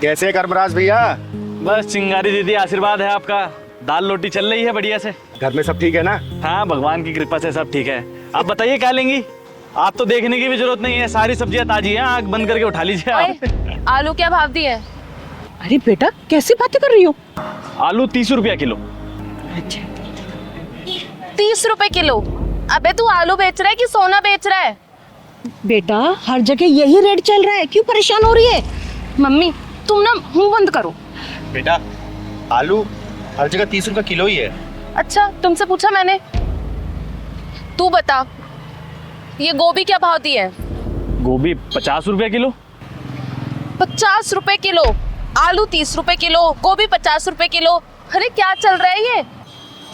कैसे कर्मराज भैया? बस चिंगारी दीदी आशीर्वाद है आपका। दाल रोटी चल रही है बढ़िया से। घर में सब ठीक है ना? हाँ भगवान की कृपा से सब ठीक है। आप बताइए क्या लेंगी? आप तो देखने की भी जरूरत नहीं है, सारी सब्जियां ताजी हैं, आंख बंद करके उठा लीजिए आप। आलू क्या भाव दिए? अरे बेटा कैसी बातें कर रही हो? आलू 30 रुपया किलो। 30 रुपए किलो? अबे तू आलू बेच रहा है कि सोना बेच रहा है? बेटा हर जगह यही रेट चल रहा है, क्यों परेशान हो रही है? मम्मी तुम ना मुंह बंद करो। बेटा आलू हर जगह 30 रुपए किलो ही है। अच्छा तुमसे पूछा मैंने? तू बता, ये गोभी क्या भाव दी है? गोभी 50 रुपया किलो। 50 रुपए किलो? आलू 30 रुपए किलो, गोभी 50 रुपए किलो। अरे क्या चल रहा है ये?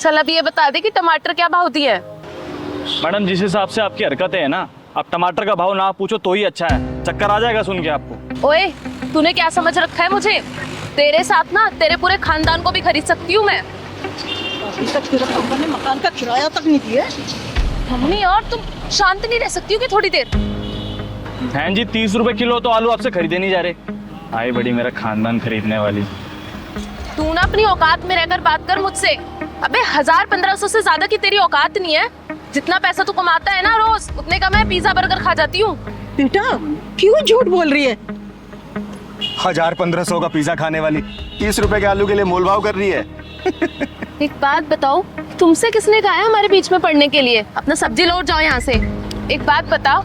चल अब ये बता दे कि टमाटर क्या भाव दिए है? मैडम जिस हिसाब से आपकी हरकतें हैं ना, आप टमाटर का भाव ना पूछो तो ही अच्छा है, चक्कर आ जाएगा सुन के आपको। ओए तूने क्या समझ रखा है मुझे? तेरे साथ ना तेरे पूरे खानदान को भी खरीद सकती हूँ मैं। अभी तक तेरा पापा ने मकान का किराया तक नहीं दिया। मम्मी और तुम शांत नहीं रह सकती हो कि थोड़ी देर? बहन जी 30 रुपए किलो तो आलू आपसे खरीदे नहीं जा रहे। आई बड़ी मेरा खानदान खरीदने वाली। तू ना अपनी औकात में रहकर बात कर मुझसे। अबे 1000-1500 से ज्यादा की तेरी औकात नहीं है। जितना पैसा तू कमाता है ना रोज, उतने का मैं पिज्जा बर्गर खा जाती हूँ। बेटा क्यों झूठ बोल रही है? 1000-1500 का पिज्जा खाने वाली 30 रुपए के आलू के लिए मोल भाव कर रही है। एक बात बताओ, तुमसे किसने कहा है हमारे बीच में पड़ने के लिए? अपना सब्जी लौट जाओ यहाँ से। एक बात बता,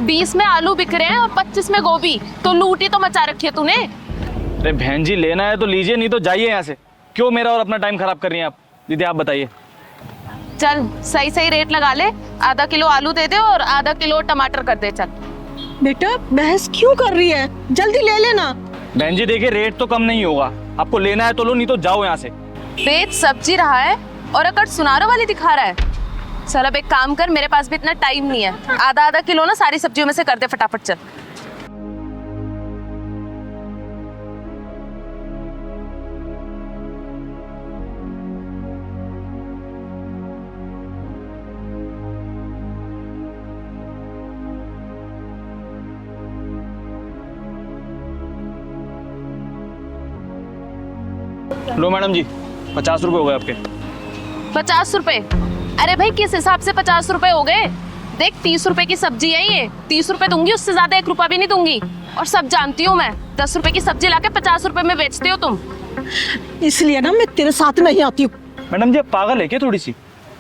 20 में आलू बिक रहे हैं और 25 में गोभी, तो लूटी तो मचा रखी है तूने। अरे बहन जी लेना है तो लीजिए, नहीं तो जाइए यहाँ से। क्यों मेरा और अपना टाइम खराब कर रही हैं आप? दीदी आप बताइए। चल सही सही रेट लगा ले, आधा किलो आलू दे दे और आधा किलो टमाटर कर दे। चल बेटा बहस क्यों कर रही है, जल्दी ले लेना। बहन जी देखिए रेट तो कम नहीं होगा, आपको लेना है तो लो, नहीं तो जाओ यहाँ से। बेच सब्जी रहा है और अकड़ सुनारों वाली दिखा रहा है। चल अब एक काम कर, मेरे पास भी इतना टाइम नहीं है। आधा आधा किलो ना सारी सब्जियों में से कर दे फटाफट। चल लो मैडम जी 50 रुपए हो गए आपके। 50 रुपए? अरे भाई किस हिसाब से 50 रुपए हो गए? देख 30 रुपए की सब्जी है ये, 30 रुपए दूंगी, उससे ज्यादा 1 रुपया भी नहीं दूंगी। और सब जानती हूँ मैं, 10 रुपए की सब्जी लाके 50 रुपए में बेचते हो तुम। इसलिए ना मैं तेरे साथ नहीं आती हूँ। मैडम जी आप पागल है क्या थोड़ी सी?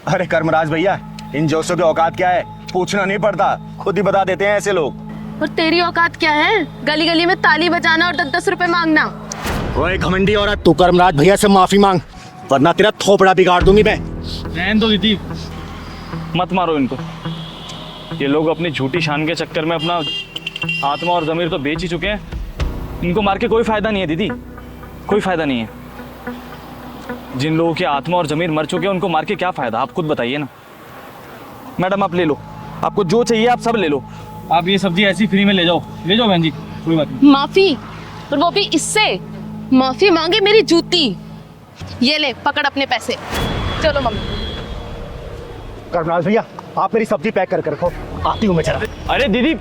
अरे कर्मराज भैया, इन जोशों की औकात क्या है पूछना नहीं पड़ता, खुद ही बता देते हैं ऐसे लोग। और तेरी औकात क्या है? गली गली में ताली बजाना और 10-10 रुपए मांगना। ओए घमंडी औरत, तू कर्मराज भैया से माफी मांग, वरना तेरा थोपड़ा बिगाड़ दूंगी मैं। रहने दो दीदी, मत मारो इनको। ये लोग अपनी झूठी शान के चक्कर में अपना आत्मा और ज़मीर तो बेच ही चुके हैं। इनको मार के कोई फायदा नहीं है दीदी, कोई फायदा नहीं है। जिन लोगों की आत्मा और ज़मीर मर चुके हैं उनको मार के क्या फायदा, आप खुद बताइए ना। मैडम आप ले लो, आपको जो चाहिए आप सब ले लो। आप ये सब्जी ऐसी फ्री में ले जाओ बहन जी, कोई बात नहीं। माफी? और वो भी इससे? माफी मांगे मेरी जूती। ये ले पकड़ अपने पैसे। चलो मम्मी। कर्मराज भैया आप मेरी सब्जी पैक करके रखो, आती हूँ मैं जरा। अरे दीदी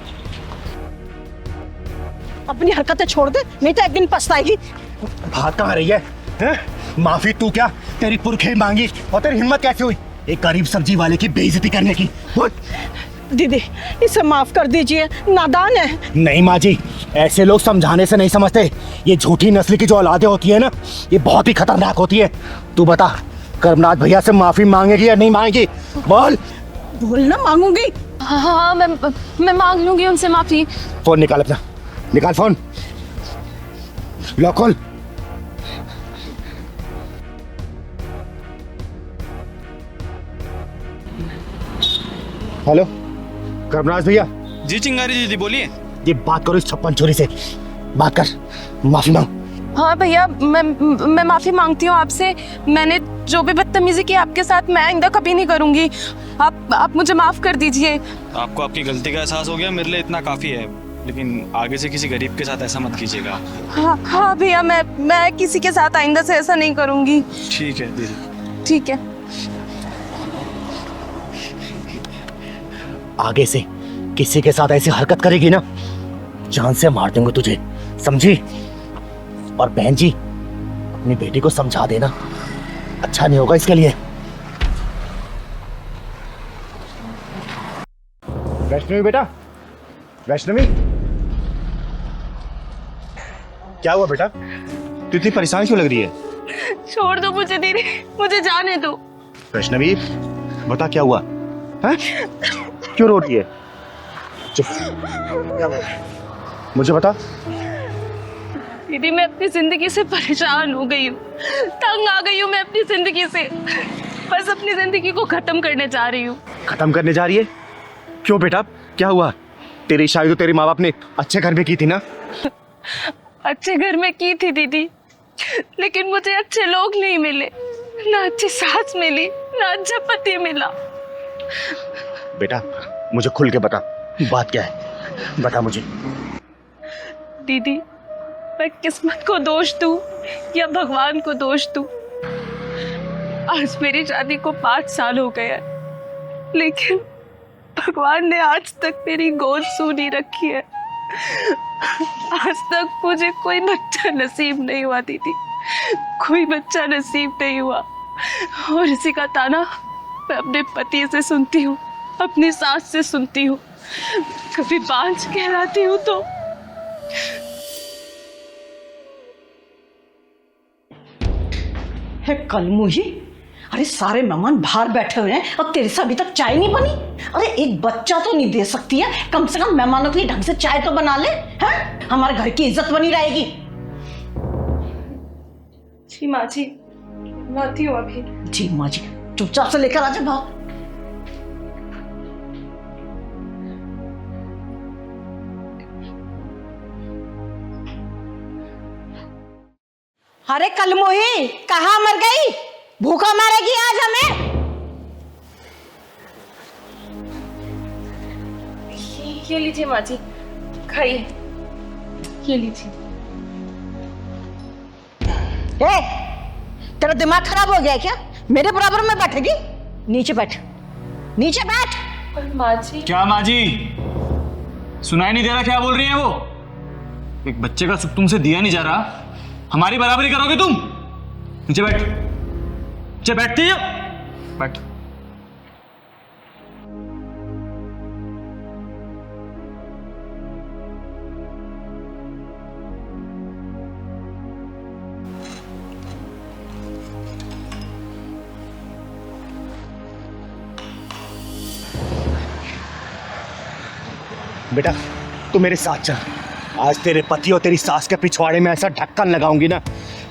अपनी हरकतें छोड़ दे, नहीं तो एक दिन पछताएगी। बात कहाँ रही है, हैं? माफी तू क्या, तेरी पुरखे मांगी और तेरी हिम्मत कैसे हुई एक गरीब सब्जी वाले की बेइज्जती करने की? बोल। दीदी इसे माफ कर दीजिए, नादान है। नहीं माँ जी, ऐसे लोग समझाने से नहीं समझते। ये झूठी नस्ल की जो औलादें होती है ना, ये बहुत ही खतरनाक होती है। तू बता कर्मनाथ भैया से माफी मांगेगी या नहीं मांगेगी? बोल। बोल ना, मांगूंगी। हाँ मैं मांग लूंगी उनसे माफी। फोन निकाल अपना, निकाल फोन, लॉक खोल। हेलो कर्मराज भैया। जी चिंगारी दीदी बोलिए। ये बात करो इस 56 छोरी से, बात कर, माफी मांग। हाँ भैया मैं माफी मांगती हूँ आपसे। मैंने जो भी बदतमीजी की आपके साथ, मैं आइंदा कभी नहीं करूँगी। आप मुझे माफ कर दीजिए। आपको आपकी गलती का एहसास हो गया, मेरे लिए इतना काफ़ी है। लेकिन आगे से किसी गरीब के साथ ऐसा मत कीजिएगा। हाँ भैया मैं किसी के साथ आइंदा से ऐसा नहीं करूँगी। ठीक है दीदी। ठीक है। आगे से किसी के साथ ऐसी हरकत करेगी ना, जान से मार दूंगा तुझे, समझी? और बहन जी अपनी बेटी को समझा देना, अच्छा नहीं होगा इसके लिए। वैष्णवी बेटा, वैष्णवी क्या हुआ बेटा? तू इतनी परेशान क्यों लग रही है? छोड़ दो मुझे दीदी, मुझे जाने दो। वैष्णवी बता क्या हुआ है? क्यों रो रही है? चुप, मुझे बता। दीदी मैं अपनी जिंदगी से परेशान हो गई हूँ, तंग आ गई हूँ मैं अपनी जिंदगी से। बस अपनी जिंदगी को खत्म करने जा रही हूँ। खत्म करने जा रही है? क्यों बेटा, क्या हुआ? तेरी शादी तो तेरे माँ बाप ने अच्छे घर में की थी ना? अच्छे घर में की थी दीदी, लेकिन मुझे अच्छे लोग नहीं मिले, ना अच्छी सास मिली, ना अच्छा पति मिला। बेटा मुझे खुल के बता, बात क्या है, बता मुझे। दीदी मैं किस्मत को दोष दूं या भगवान को दोष दूं? आज मेरी शादी को 5 साल हो गए हैं, लेकिन भगवान ने आज तक मेरी गोद सूनी रखी है। आज तक मुझे कोई बच्चा नसीब नहीं हुआ दीदी, कोई बच्चा नसीब नहीं हुआ। और इसी का ताना मैं अपने पति से सुनती हूँ, अपनी सास से सुनती हूँ, कभी बांझ कहलाती हूँ तो। है कलमुही, अरे सारे मेहमान बाहर बैठे हुए हैं और तेरे से अभी तक चाय नहीं बनी। अरे एक बच्चा तो नहीं दे सकती है, कम से कम मेहमानों के लिए ढंग से चाय तो बना ले, हैं? हमारे घर की इज्जत बनी रहेगी। जी माँ जी, लाती हूँ अभी। जी माँ जी, चुपचाप से लेकर आ जा बाहर। अरे कलमुही कहाँ मर गई? भूखा मारेगी आज हमें। ये लीजिए माँ जी, खाइए, ये लीजिए। ए, तेरा दिमाग खराब हो गया है क्या? मेरे बराबर में बैठेगी? नीचे बैठ, नीचे बैठ। और माँ जी। क्या माँ जी, सुनाई नहीं दे रहा क्या बोल रही है वो? एक बच्चे का सुख तुमसे दिया नहीं जा रहा, हमारी बराबरी करोगे तुम? नीचे बैठ, नीचे बैठती हो, बैठ। बेटा तू मेरे साथ चल, आज तेरे पति और तेरी सास के पिछवाड़े में ऐसा ढक्कन लगाऊंगी ना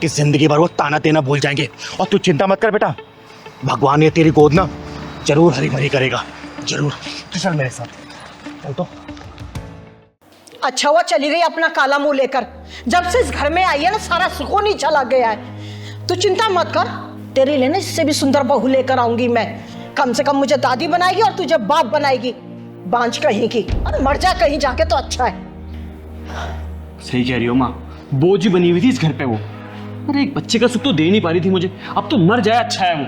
कि जिंदगी भर वो ताना देना भूल जाएंगे। और तू चिंता मत कर बेटा, भगवान ये तेरी गोद ना जरूर हरी भरी करेगा, जरूर। तू चल मेरे साथ, चल तो। अच्छा हुआ चली गई अपना काला मुंह लेकर, जब से इस घर में आई है ना सारा सुकून ही चला गया है। तू चिंता मत कर, तेरे लिए ना इससे भी सुंदर बहू लेकर आऊंगी मैं। कम से कम मुझे दादी बनाएगी और तुझे बाप बनाएगी, बांझ कहीं की। अरे मर जा कहीं जाके तो अच्छा है। सही कह रही हो माँ, बोझ ही बनी हुई थी इस घर पे वो। अरे एक बच्चे का सुख तो दे नहीं पा रही थी मुझे, अब तो मर जाए अच्छा है वो।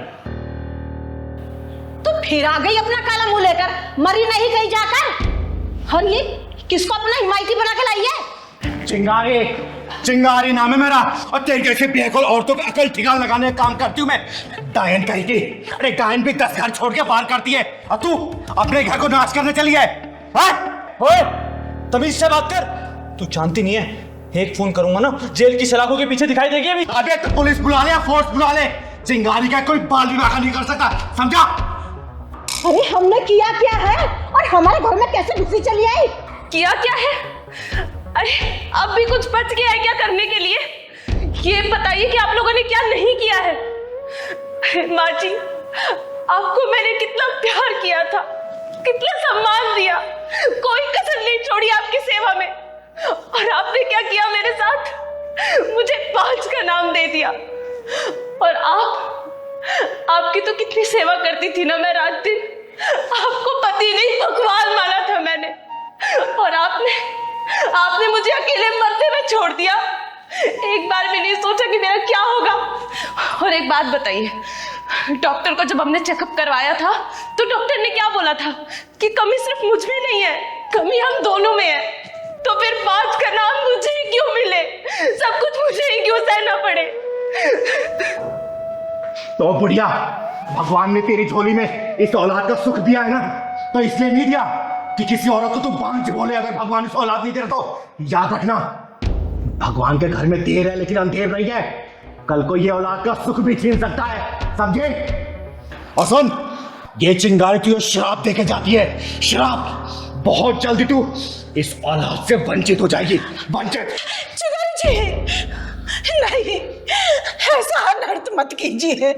तो फिर आ गई अपना काला मुंह लेकर, मरी नहीं कहीं जाकर। और ये किसको अपना हिमायती बना के लाई है? चिंगारी, चिंगारी नाम है मेरा, और तेरे जैसे बेअकल औरतों का अकल ठिकाना लगाने का काम करती हूँ मैं। डायन कहेगी, अरे डायन भी 10 घर छोड़ के बाहर करती है, और तू अपने घर को नाश करने चली है। ओए तमीज से बात कर। तू जानती नहीं है, एक फोन करूंगा ना जेल की सलाखों के पीछे दिखाई देगी अभी। अबे तो पुलिस बुला ले या फोर्स बुला ले, चिंगारी का कोई बाल भी बाका नहीं कर सकता, समझा? अरे हमने किया क्या है और हमारे घर में कैसे घुसी चली आई? किया क्या है? अरे अब भी कुछ बच गया है क्या करने के लिए? ये बताइए कि आप लोगों ने क्या नहीं किया है। माँ जी, आपको मैंने कितना प्यार किया था, कितना सम्मान दिया, कोई कसर नहीं छोड़ी आपकी सेवा में, और आपने क्या किया मेरे साथ? मुझे बांझ का नाम दे दिया। और आपकी तो कितनी सेवा करती थी ना मैं रात दिन, आपको पति नहीं भगवान माना था मैंने, और आपने मुझे अकेले मरते हुए छोड़ दिया। एक बार भी नहीं सोचा कि मेरा क्या होगा। और एक बात बताइए, डॉक्टर को जब हमने चेकअप करवाया था तो डॉक्टर ने क्या बोला था कि कमी सिर्फ मुझ में नहीं है, कमी हम दोनों में है। तो फिर बात का नाम मुझे ही क्यों मिले, सब कुछ मुझे ही क्यों पड़े। तो बुढ़िया, भगवान ने तेरी झोली में इस औलाद का सुख दिया है ना, तो इसलिए नहीं दिया कि किसी औरत को तू बांझ बोले। अगर भगवान इस औलाद नहीं दे रहा तो याद रखना, भगवान के घर में देर है लेकिन अंधेर नहीं है। कल को ये औलाद का सुख भी छीन सकता है, समझे? और सुन, ये चिंगारी तुझे श्राप देके जाती है, श्राप। बहुत जल्दी तू इस औलाद से वंचित हो जाएगी, वंचित। चिंगारी जी, नहीं, ऐसा अनर्थ मत कीजिए।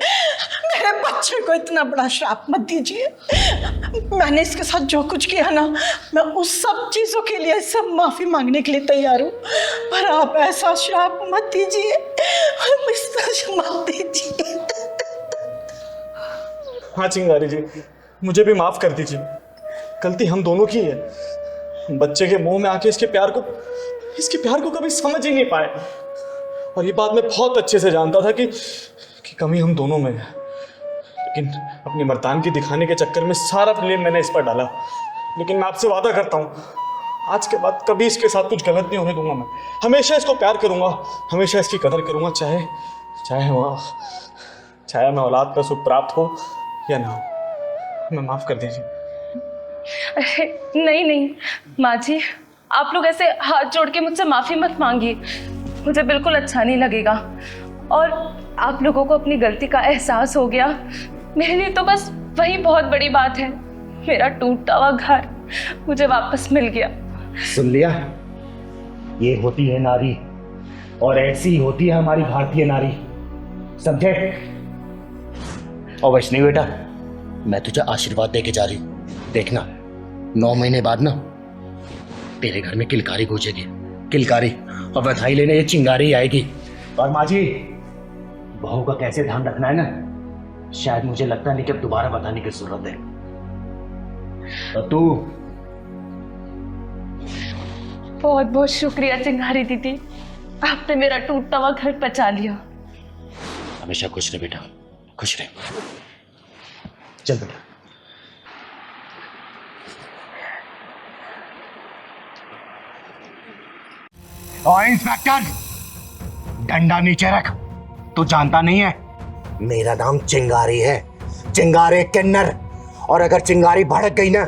मेरे बच्चे को इतना बड़ा श्राप मत दीजिए। मैंने इसके साथ जो कुछ किया ना, मैं उस सब चीजों के लिए सब माफी मांगने के लिए तैयार हूँ, पर आप ऐसा श्राप मत दीजिए, मत दीजिए। हाँ चिंगारी जी, मुझे भी माफ कर दीजिए। गलती हम दोनों की है। बच्चे के मुंह में आके इसके प्यार को कभी समझ ही नहीं पाए। और ये बात मैं बहुत अच्छे से जानता था कि कमी हम दोनों में है, लेकिन अपनी मर्दानगी दिखाने के चक्कर में सारा ब्लेम मैंने इस पर डाला। लेकिन मैं आपसे वादा करता हूँ, आज के बाद कभी इसके साथ कुछ गलत नहीं होने दूंगा। मैं हमेशा इसको प्यार करूंगा, हमेशा इसकी कदर करूंगा, चाहे मैं औलाद का सुख प्राप्त हो या ना हो। मैं माफ कर दीजिए। अरे नहीं माँ जी, आप लोग ऐसे हाथ जोड़ के मुझसे माफी मत मांगिए, मुझे बिल्कुल अच्छा नहीं लगेगा। और आप लोगों को अपनी गलती का एहसास हो गया, मेरे लिए तो बस वही बहुत बड़ी बात है। मेरा टूटा हुआ घर मुझे वापस मिल गया। सुन लिया, ये होती है नारी, और ऐसी होती है हमारी भारतीय नारी, समझे? और वैष्णवी बेटा, मैं तुझे आशीर्वाद देके जा रही हूं। देखना 9 महीने बाद ना तेरे घर में किलकारी गूंजेगी, किलकारी, और बधाई लेने ये चिंगारी आएगी। और माँ जी, बहू का कैसे ध्यान रखना है ना, शायद मुझे लगता नहीं कि अब दोबारा बताने की जरूरत है। तो तू बहुत बहुत शुक्रिया चिंगारी दीदी, आपने मेरा टूटा हुआ घर बचा लिया। हमेशा खुश रहे बेटा, खुश रहे। चल बेटा। और इंस्पेक्टर, डंडा नीचे रख। तू जानता नहीं है, मेरा नाम चिंगारी है, चिंगारी किन्नर। और अगर चिंगारी भड़क गई ना,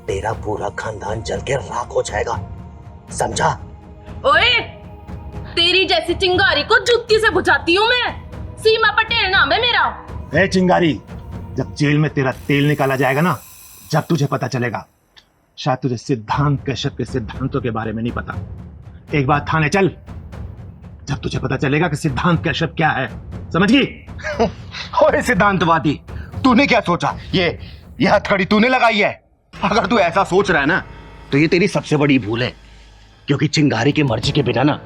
तेरा पूरा खानदान जल के राख हो जाएगा, समझा? ओए, तेरी जैसी चिंगारी को जुत्ती से बुझाती हूँ मैं। सीमा पटेल नाम है मेरा। ए चिंगारी, जब जेल में तेरा तेल निकाला जाएगा ना, जब तुझे पता चलेगा, शायद तुझे सिद्धांत कश्यप के सिद्धांतों के बारे में नहीं पता। एक बार थाने चल, जब तुझे पता चलेगा कि सिद्धांत कश्यप क्या है, समझ गई? ओए सिद्धांतवादी, तूने क्या सोचा? ये हथकड़ी तूने लगाई है? अगर तू ऐसा सोच रहा है ना, तो ये तेरी सबसे बड़ी भूल है, क्योंकि चिंगारी की मर्जी के बिना ना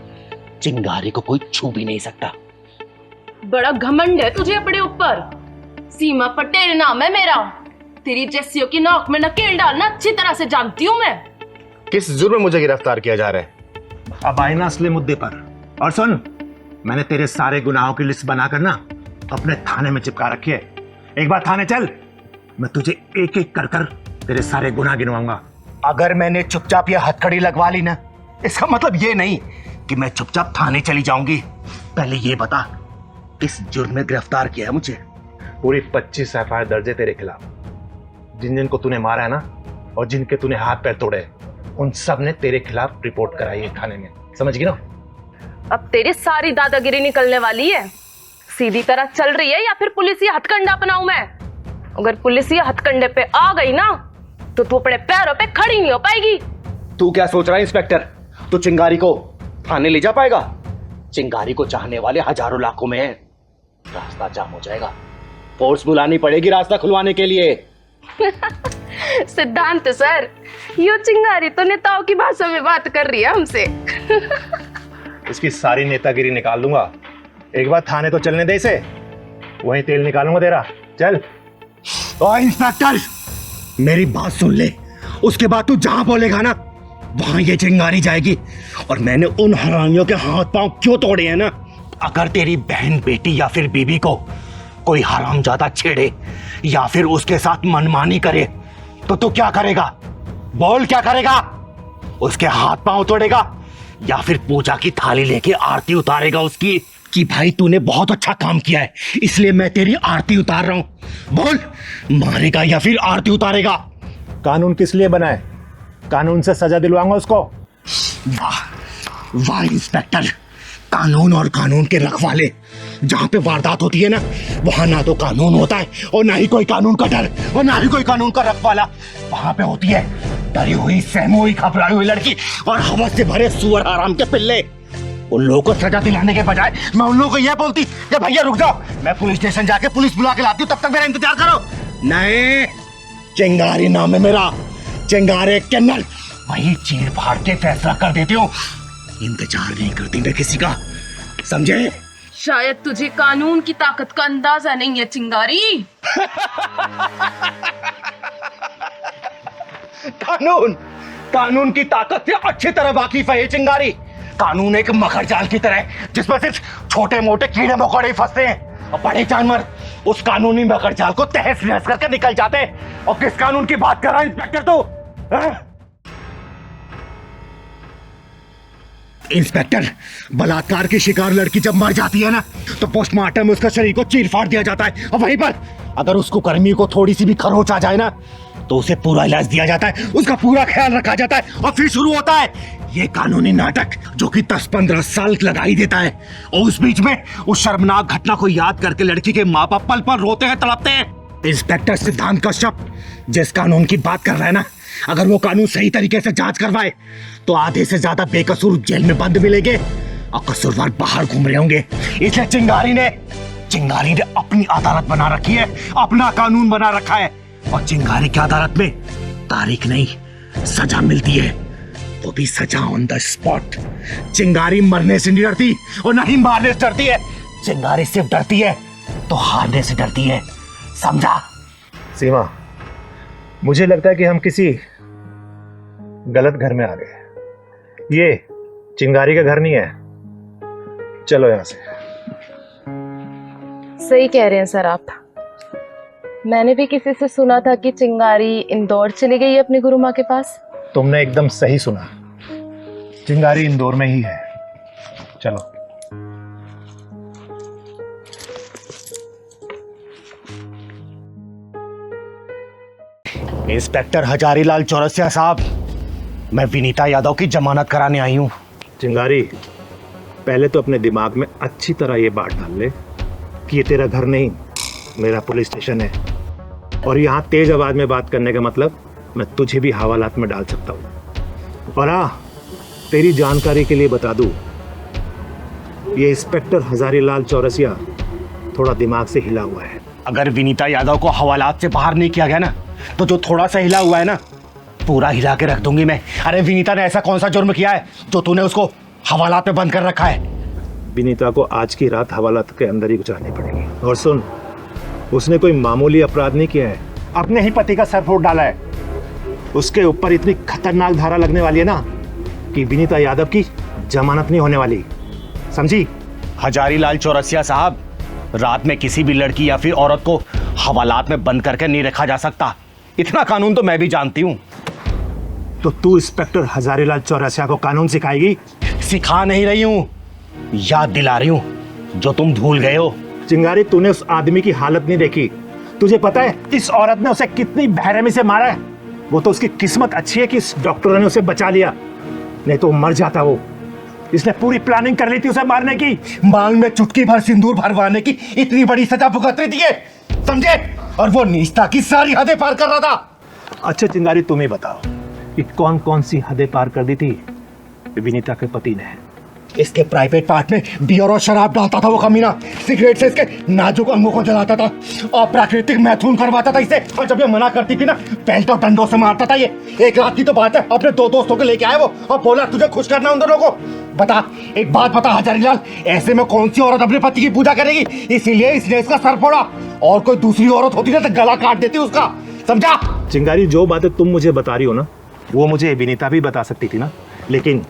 चिंगारी को कोई छू भी नहीं सकता। बड़ा घमंड है तुझे अपने ऊपर। सीमा पटेल नाम है मेरा। तेरी जैसियों की नाक में नकेल डालना अच्छी तरह से जानती हूँ मैं। किस जुर्म में मुझे गिरफ्तार किया जा रहा है? अब आए ना असली मुद्दे पर। और सुन, मैंने तेरे सारे गुनाहों की लिस्ट बनाकर ना अपने थाने में चिपका रखी है। एक बार थाने चल, मैं तुझे एक एक कर कर तेरे सारे गुनाह गिनवाऊंगा। अगर मैंने चुपचाप ये हथकड़ी लगवा ली ना, इसका मतलब ये नहीं कि मैं चुपचाप थाने चली जाऊंगी। पहले ये बता, किस जुर्म में गिरफ्तार किया है मुझे? पूरी 25 एफआईआर दर्ज है तेरे खिलाफ। जिन जिन को तूने मारा है ना, और जिनके तूने हाथ पैर तोड़े, उन सब ने तेरे खिलाफ रिपोर्ट कराई है थाने में, समझ गई ना? अब तेरी सारी दादागिरी निकलने वाली है। सीधी तरह चल रही है या फिर पुलिस हथकंडा अपनाऊं मैं? अगर पुलिस हथकंडे पे आ गई ना, तो तू अपने पैरों पे खड़ी नहीं हो पाएगी। तू क्या सोच रहा है इंस्पेक्टर? तू चिंगारी को थाने ले जा पाएगा? चिंगारी को चाहने वाले हजारों लाखों में हैं। रास्ता जाम हो जाएगा, फोर्स बुलानी पड़ेगी रास्ता खुलवाने के लिए। सिद्धांत सर, यो चिंगारी तो नेताओं की भाषा में बात कर रही है हमसे। इसकी सारी नेतागिरी निकाल दूंगा। एक बार थाने तो चलने दे इसे, वहीं तेल निकालूंगा तेरा। चल। और इंस्पेक्टर, मेरी बात सुन ले, उसके बाद तू जहां बोलेगा ना, वहां ये चिंगारी जाएगी। और मैंने उन हरामियों के हाथ पांव क्यों तोड़े हैं ना, अगर तेरी बहन, बेटी या फिर बीबी को कोई हरामजादा छेड़े या फिर उसके साथ मनमानी करे, तो तू क्या करेगा? बोल, क्या करेगा? उसके हाथ पांव तोड़ेगा या फिर पूजा की थाली लेके आरती उतारेगा उसकी कि भाई तूने बहुत अच्छा काम किया है इसलिए मैं तेरी आरती उतार रहा हूं। बोल, मारेगा या फिर आरती उतारेगा? कानून किस लिए बना है? कानून से सजा दिलवाऊंगा उसको। वाह वाह इंस्पेक्टर, कानून और कानून के रखवाले। जहां पे वारदात होती है ना, वहां ना तो कानून होता है और ना ही कोई कानून का डर और ना ही कोई कानून का रखवाला। वहां पे होती है डरी हुई, सहमी हुई, घबराई हुई लड़की और हवस से भरे सुअर हराम के पिल्ले। उन लोगों को सजा दिलाने के बजाय मैं उन लोगों को यह बोलती कि भैया रुक जाओ, मैं पुलिस स्टेशन जाके पुलिस बुला के लाती हूँ, तब तक मेरा इंतजार करो। नहीं, चिंगारी नाम है मेरा, चिंगारे केन्नल। वही चीर फाड़ के फैसला कर देती हूँ, इंतजार नहीं करती मैं किसी का, समझे? शायद तुझे कानून की ताकत का अंदाजा नहीं है चिंगारी। कानून की ताकत से अच्छी तरह वाकिफ है ये चिंगारी। कानून एक मकर जाल की तरह है जिसमें सिर्फ छोटे मोटे कीड़े मकोड़े फंसते हैं और बड़े जानवर उस कानूनी मकर जाल को तहस नहस करके निकल जाते हैं। और किस कानून की बात कर रहा है इंस्पेक्टर तू? इंस्पेक्टर, बलात्कार की शिकार लड़की जब मर जाती है ना तो पोस्टमार्टम में उसका शरीर को चीर फाड़ दिया जाता है और वहीं पर अगर उसको कर्मी को थोड़ी सी भी खरोच आ जाए ना तो उसे पूरा इलाज दिया जाता है, उसका पूरा ख्याल रखा जाता है और फिर शुरू होता है ये कानूनी नाटक जो कि 10-15 साल लगा ही देता है। और उस बीच में उस शर्मनाक घटना को याद करके लड़की के माँ बाप पल पल रोते हैं, तड़पते हैं। इंस्पेक्टर सिद्धांत कश्यप जिस कानून की बात कर रहा है ना, अगर वो कानून सही तरीके से जांच करवाए तो आधे से ज्यादा बेकसूर जेल में बंद मिलेंगे और कसूरवार बाहर घूम रहे होंगे। इसलिए चिंगारी ने अपनी अदालत बना रखी है, अपना कानून बना रखा है और चिंगारी की अदालत में तारीख नहीं सजा मिलती है, वो भी सजा ऑन द स्पॉट। चिंगारी मरने से नहीं डरती और ना ही मारने से डरती है, चिंगारी सिर्फ डरती है तो हारने से डरती है, समझा? सीमा, मुझे लगता है कि हम किसी गलत घर में आ गए। ये चिंगारी का घर नहीं है, चलो यहां से। सही कह रहे हैं सर आप। मैंने भी किसी से सुना था कि चिंगारी इंदौर चली गई है अपनी गुरु माँ के पास। तुमने एकदम सही सुना, चिंगारी इंदौर में ही है। चलो। इंस्पेक्टर हजारीलाल चौरसिया साहब, मैं विनीता यादव की जमानत कराने आई हूँ। चिंगारी, पहले तो अपने दिमाग में अच्छी तरह ये बात डाल ले कि ये तेरा घर नहीं, मेरा पुलिस स्टेशन है और यहाँ तेज आवाज में बात करने का मतलब मैं तुझे भी हवालात में डाल सकता हूँ। और हाँ, तेरी जानकारी के लिए बता दूँ, ये इंस्पेक्टर हजारीलाल चौरसिया थोड़ा दिमाग से हिला हुआ है। अगर विनीता यादव को हवालात से बाहर नहीं किया गया ना तो जो थोड़ा सा हिला हुआ है ना पूरा हिला के रख दूंगी मैं। अरे विनीता ने ऐसा कौन सा जुर्म किया है जो तूने उसको हवालात में बंद कर रखा है? विनीता को आज की रात हवालात के अंदर ही गुजारनी पड़ेगी। और सुन, उसने कोई मामूली अपराध नहीं किया है, अपने ही पति का सर फोड़ डाला है। उसके ऊपर इतनी खतरनाक धारा लगने वाली है ना कि विनीता यादव की जमानत नहीं होने वाली, समझी? हजारीलाल चौरसिया साहब, रात में किसी भी लड़की या फिर औरत को हवालात में बंद करके नहीं रखा जा सकता, इतना कानून तो मैं भी जानती हूँ। तो तू इंस्पेक्टर हजारीलाल चौरसिया को कानून सिखाएगी? सिखा नहीं रही हूँ, याद दिला रही हूँ जो तुम भूल गए हो। चिंगारी, तूने उस आदमी की हालत नहीं देखी। तुझे पता है इस औरत ने उसे कितनी बेरहमी से मारा है? वो तो उसकी किस्मत अच्छी है कि इस डॉक्टर ने उसे बचा लिया, नहीं तो मर जाता वो। इसने पूरी प्लानिंग कर ली थी उसे मारने की, मांग में चुटकी भर सिंदूर भरवाने की इतनी बड़ी सजा भुगत रही थी, समझे? और वो नीचता की सारी हदें पार कर रहा था। अच्छा चिंगारी, तुम ही बताओ कि कौन कौन सी हदें पार कर दी थी विनीता के पति ने? इसके प्राइवेट पार्ट में बियर और शराब डालता था वो कमीना, सिगरेट से इसके नाजुक अंगों को जलाता था और प्राकृतिक मैथुन करवाता था इसे। और जब ये मना करती थी ना, बेल्ट और डंडों से मारता था ये। एक रात की तो बात है, अपने 2 दोस्तों को लेके आए वो और बोला तुझे खुश करना उन दोनों को। बता, एक बात बता हजारीलाल, ऐसे में कौन सी औरत अपने पति की पूजा करेगी? इसीलिए इसने इसका सर फोड़ा, और कोई दूसरी औरत होती ना तो गला काट देती उसका, समझा? चिंगारी, जो बातें तुम मुझे बता रही हो ना, वो मुझे विनीता भी बता सकती थी ना, लेकिन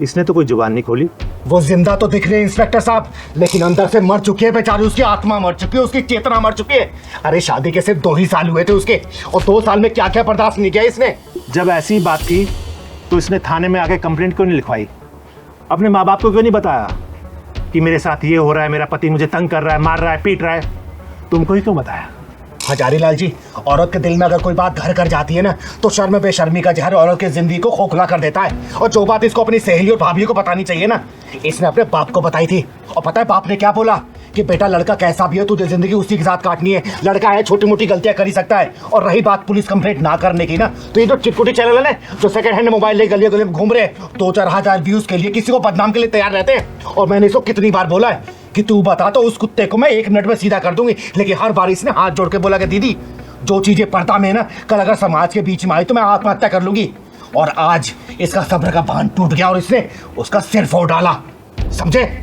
इसने तो कोई जुबान नहीं खोली। वो जिंदा तो दिख रही है इंस्पेक्टर साहब, लेकिन अंदर से मर चुकी है बेचारी, उसकी आत्मा मर चुकी है, उसकी चेतना मर चुकी है। अरे शादी के सिर्फ 2 ही साल हुए थे उसके, और 2 साल में क्या क्या बर्दाश्त नहीं किया इसने। जब ऐसी बात थी तो इसने थाने में आके कंप्लेंट क्यों नहीं लिखवाई? अपने माँ बाप को क्यों नहीं बताया कि मेरे साथ ये हो रहा है, मेरा पति मुझे तंग कर रहा है, मार रहा है, पीट रहा है? तुमको ही क्यों बताया? हजारी लाल जी, औरत के दिल में अगर कोई बात घर कर जाती है ना, तो शर्म बेशर्मी का जहर औरत की जिंदगी को खोखला कर देता है। और जो बात इसको अपनी सहेली और भाभी को बतानी चाहिए ना, इसने अपने बाप को बताई थी। और पता है बाप ने क्या बोला? कि बेटा लड़का कैसा भी हो, तुझे जिंदगी उसी के साथ काटनी है। लड़का है, छोटी मोटी गलतियां कर ही सकता है। और रही बात पुलिस कंप्लेंट ना करने की ना, तो ये जो चिटकुटी चैनल है जो सेकंड हैंड मोबाइल ले गलियों गलियों में घूम रहे हैं, 2-4 हजार व्यूज के लिए किसी को बदनाम के लिए तैयार रहते हैं। और मैंने इसको कितनी बार बोला है कि तू बता तो उस कुत्ते को मैं 1 मिनट में सीधा कर दूंगी, लेकिन हर बार इसने हाथ जोड़ के बोला कि दीदी जो चीजें पर्दा में है ना, कल अगर समाज के बीच में आई तो मैं आत्महत्या कर लूंगी। और आज इसका सब्र का बांध टूट गया और इसने उसका सिर फोड़ डाला, समझे?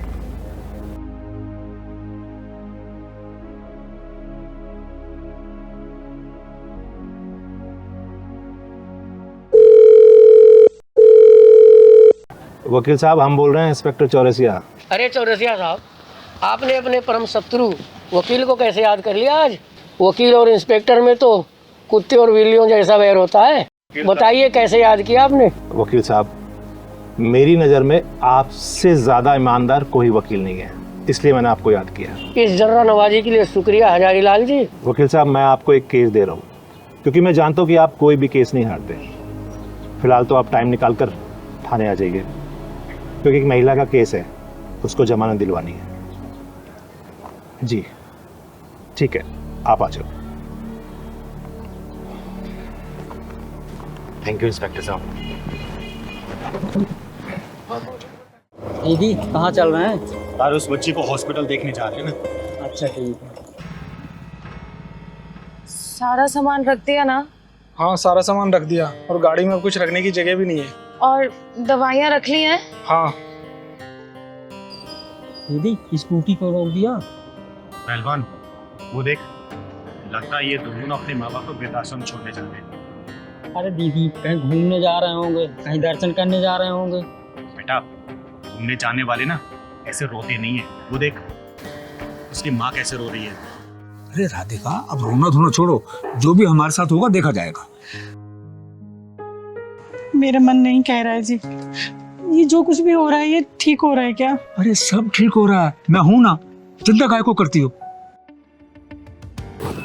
वकील साहब, हम बोल रहे हैं इंस्पेक्टर चौरसिया। अरे चौरसिया साहब, आपने अपने परम शत्रु वकील को कैसे याद कर लिया आज? वकील और इंस्पेक्टर में तो कुत्ते और बिल्लियों जैसा वैर होता है। बताइए कैसे याद किया आपने? वकील साहब, मेरी नज़र में आपसे ज़्यादा ईमानदार कोई वकील नहीं है, इसलिए मैंने आपको याद किया। इस जर्रा नवाजी के लिए शुक्रिया हजारी लाल जी। वकील साहब, मैं आपको एक केस दे रहा हूँ, क्योंकि मैं जानता हूँ कि आप कोई भी केस नहीं हारते। फिलहाल तो आप टाइम निकाल कर थाने आ जाइए, क्योंकि एक महिला का केस है, उसको जमानत दिलवानी है। जी ठीक है, आप आ जाओ। थैंक यू इंस्पेक्टर साहब। दीदी कहाँ चल रहे हैं? यार उस बच्ची को हॉस्पिटल देखने जा रहे हैं ना। अच्छा ठीक है। सारा सामान रख दिया ना? हाँ सारा सामान रख दिया, और गाड़ी में अब कुछ रखने की जगह भी नहीं है। और दवाइयाँ रख ली हैं? हाँ। दीदी स्कूटी को रोक दिया। पहलवान, वो देख, लगता है ये दोनों ना अपने माँ बाप को वृद्धाश्रम छोड़ने जा रहे हैं। अरे दीदी कहीं घूमने जा रहे होंगे, कहीं दर्शन करने जा रहे होंगे। बेटा, घूमने जाने वाले ना ऐसे रोते नहीं है। वो देख, उसकी माँ कैसे रो रही है। अरे राधिका, अब रोना धोना छोड़ो, जो भी हमारे साथ होगा देखा जाएगा। मेरा मन नहीं कह रहा है जी, ये जो कुछ भी हो रहा है ये ठीक हो रहा है क्या? अरे सब ठीक हो रहा है, मैं हूं ना, चिंता काहे को करती हो?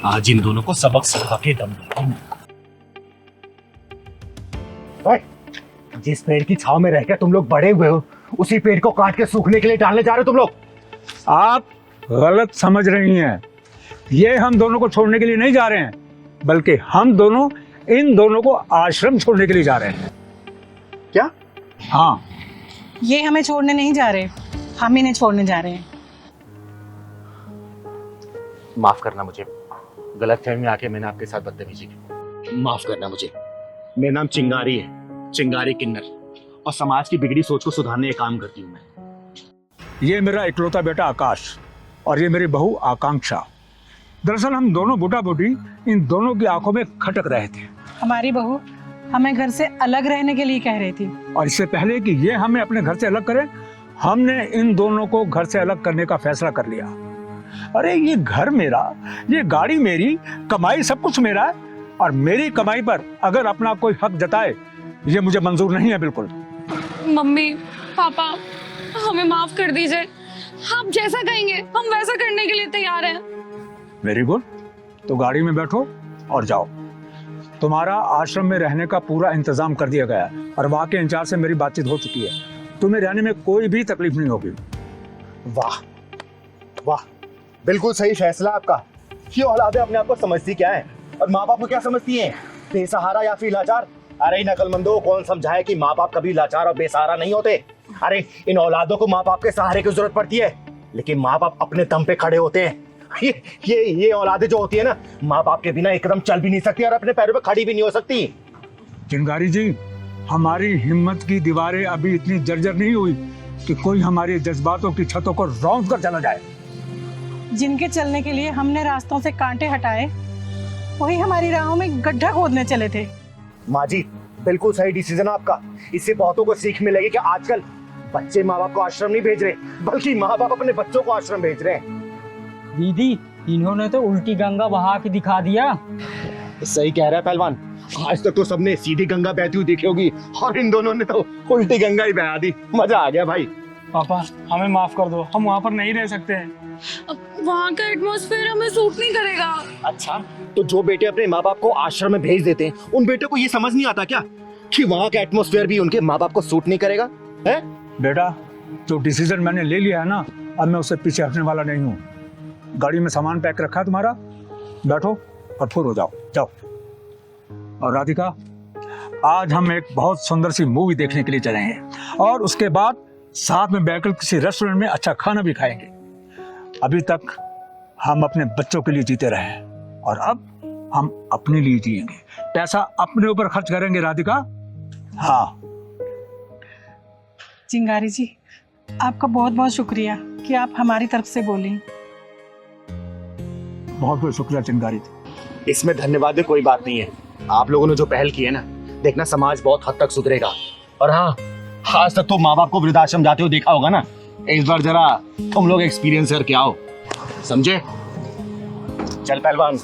आज इन दोनों को सबक सिखा के दम दूंगा। जिस पेड़ की छाव में रहकर तुम लोग बड़े हुए हो, उसी पेड़ को काट के सूखने के लिए डालने जा रहे हो तुम लोग। आप गलत समझ रही हैं। ये हम दोनों को छोड़ने के लिए नहीं जा रहे हैं, बल्कि हम दोनों इन दोनों को आश्रम छोड़ने के लिए जा रहे हैं। क्या? हाँ। ये हमें छोड़ने नहीं जा रहे, हम इन्हें छोड़ने जा रहे हैं। माफ करना मुझे, गलतफहमी में आके मैंने आपके साथ बदतमीजी की। माफ करना मुझे। मेरा नाम चिंगारी है, चिंगारी किन्नर, और समाज की बिगड़ी सोच को सुधारने का काम करती हूँ मैं। ये मेरा इकलौता बेटा आकाश और ये मेरी बहू आकांक्षा। दरअसल हम दोनों बूढ़ा बूढ़ी इन दोनों की आंखों में खटक रहे थे। हमारी बहू हमें घर से अलग रहने के लिए कह रही थी, और इससे पहले कि ये हमें अपने घर से अलग करें, हमने इन दोनों को घर से अलग करने का फैसला कर लिया। अरे ये घर मेरा, ये गाड़ी मेरी, कमाई सब कुछ मेरा है, और मेरी कमाई पर अगर अपना कोई हक जताए ये मुझे मंजूर नहीं है बिल्कुल। मम्मी पापा हमें माफ कर दीजिए, आप जैसा कहेंगे हम वैसा करने के लिए तैयार हैं। वेरी गुड, तो गाड़ी में बैठो और जाओ। तुम्हारा आश्रम में रहने का पूरा इंतजाम कर दिया गया है, और वहाँ के इंचार्ज से मेरी बातचीत हो चुकी है। तुम्हें रहने में कोई भी तकलीफ नहीं होगी। वाह वाह, बिल्कुल सही फैसला आपका। ये औलादे अपने आप को समझती क्या है, और माँ बाप को क्या समझती है? बेसहारा या फिर लाचार? अरे नकलमंदों, कौन समझाए कि माँ बाप कभी लाचार और बेसहारा नहीं होते। अरे इन औलादों को माँ बाप के सहारे की जरूरत पड़ती है, लेकिन माँ बाप अपने दम पे खड़े होते हैं। ये औलादे जो होती है ना, माँ बाप के बिना एकदम चल भी नहीं सकती और अपने पैरों पे खड़ी भी नहीं हो सकती। चिंगारी जी, हमारी हिम्मत की दीवारें अभी इतनी जर्जर नहीं हुई कि कोई हमारे जज्बातों की छतों को रौंद कर चला जाए। जिनके चलने के लिए हमने रास्तों से कांटे हटाए, वही हमारी राहों में गड्ढा खोदने चले थे। माँ जी, बिल्कुल सही डिसीजन आपका। इससे बहुतों को सीख मिलेगी कि आजकल बच्चे माँ बाप को आश्रम नहीं भेज रहे, बल्कि माँ बाप अपने बच्चों को आश्रम भेज रहे हैं। दीदी इन्होंने तो उल्टी गंगा बहा के दिखा दिया। सही कह रहा है पहलवान, आज तक तो सबने सीधी गंगा बहती हुई देखी होगी और इन दोनों ने तो उल्टी गंगा ही बहा दी। मजा आ गया भाई। पापा हमें माफ कर दो, हम वहाँ पर नहीं रह सकते हैं। वहाँ का एटमॉस्फेयर हमें सूट नहीं करेगा। अच्छा, तो जो बेटे अपने माँ बाप को आश्रम में भेज देते हैं उन बेटों को ये समझ नहीं आता क्या कि वहाँ का एटमॉस्फेयर भी उनके माँ बाप को सूट नहीं करेगा? है बेटा, जो डिसीजन मैंने ले लिया है ना, अब मैं उससे पीछे हटने वाला नहीं हूँ। गाड़ी में सामान पैक रखा है तुम्हारा, बैठो और फुर हो जाओ, जाओ। और राधिका, आज हम एक बहुत सुंदर सी मूवी देखने के लिए चले हैं और उसके बाद साथ में बैठकर किसी रेस्टोरेंट में अच्छा खाना भी खाएंगे। अभी तक हम अपने बच्चों के लिए जीते रहे हैं और अब हम अपने लिए जिएंगे, पैसा अपने ऊपर खर्च करेंगे। राधिका, हाँ। चिंगारी जी, आपका बहुत बहुत शुक्रिया कि आप हमारी तरफ से बोली। बहुत बहुत शुक्रिया चिंगारी जी। इसमें धन्यवाद की कोई बात नहीं है। आप लोगों ने जो पहल की है ना, देखना समाज बहुत हद तक सुधरेगा। और हाँ, आज तक तो माँ बाप को वृद्धाश्रम जाते हुए देखा होगा ना, इस बार जरा तुम लोग एक्सपीरियंस करके आओ, समझे? चल पहलवान।